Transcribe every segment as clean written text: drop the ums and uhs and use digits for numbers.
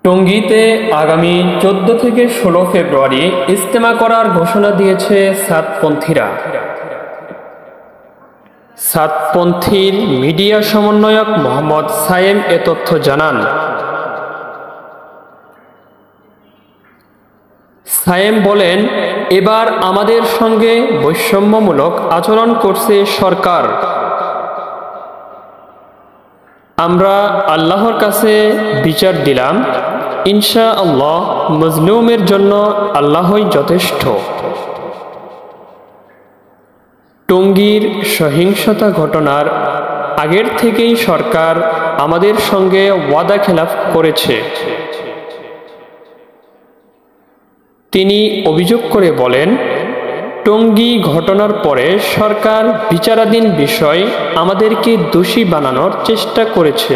টঙ্গীতে আগামী 14 থেকে 16 ফেব্রুয়ারি ইজতেমা করার ঘোষণা দিয়েছে সাতপন্থীরা। সাতপন্থীর মিডিয়া সমন্বয়ক মোহাম্মদ সায়েম এ তথ্য জানান। সায়েম বলেন, এবার আমাদের সঙ্গে বৈষম্যমূলক আচরণ করছে সরকার। আমরা আল্লাহর কাছে বিচার দিলাম, ইনশাআল্লাহ মজলুমের জন্য আল্লাহই যথেষ্ট। টঙ্গীর সহিংসতা ঘটনার আগের থেকেই সরকার আমাদের সঙ্গে ওয়াদা খেলাফ করেছে। তিনি অভিযোগ করে বলেন, টঙ্গী ঘটনার পরে সরকার বিচারাধীন বিষয় আমাদেরকে দোষী বানানোর চেষ্টা করেছে।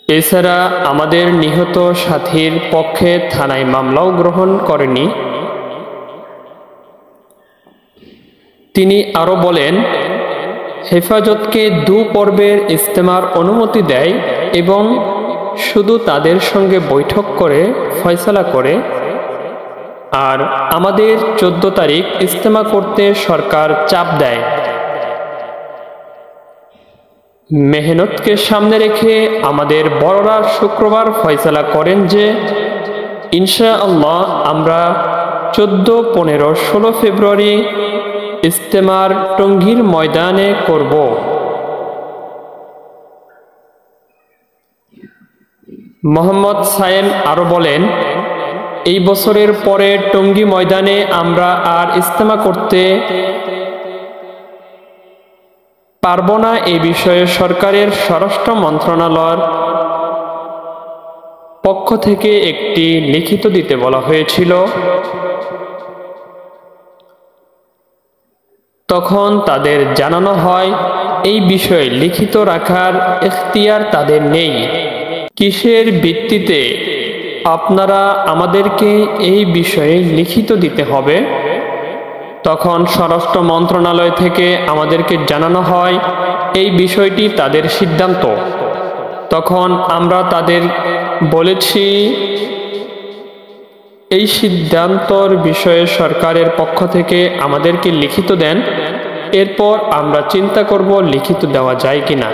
এছাড়া আমাদের নিহত সাথীর পক্ষে থানায় মামলাও গ্রহণ করেনি। তিনি আরও বলেন, হেফাজতকে 2 পর্বের ইজতেমার অনুমতি দেয় এবং শুধু তাদের সঙ্গে বৈঠক করে ফয়সালা করে, আর আমাদের 14 তারিখ ইজতেমা করতে সরকার চাপ দেয়। মেহনতকে সামনে রেখে আমাদের বড়রা শুক্রবার ফয়সালা করেন যে ইনশাআল্লাহ আমরা 14, 15, 16 ফেব্রুয়ারি ইজতেমার টঙ্গীর ময়দানে করব। মোহাম্মদ সায়েম আরও বলেন, এই বছরের পরে টঙ্গী ময়দানে আমরা আর ইজতেমা করতে পারব না। এই বিষয়ে সরকারের স্বরাষ্ট্র মন্ত্রণালয়ের পক্ষ থেকে একটি লিখিত দিতে বলা হয়েছিল। তখন তাদের জানানো হয়, এই বিষয়ে লিখিত রাখার এখতিয়ার তাদের নেই। কিসের ভিত্তিতে আপনারা আমাদেরকে এই বিষয়ে লিখিত দিতে হবে? তখন স্বরাষ্ট্র মন্ত্রণালয় থেকে আমাদেরকে জানানো হয় এই বিষয়টি তাদের সিদ্ধান্ত। তখন আমরা তাদের বলেছি এই সিদ্ধান্তর বিষয়ে সরকারের পক্ষ থেকে আমাদেরকে লিখিত দেন, এরপর আমরা চিন্তা করব লিখিত দেওয়া যায় কিনা।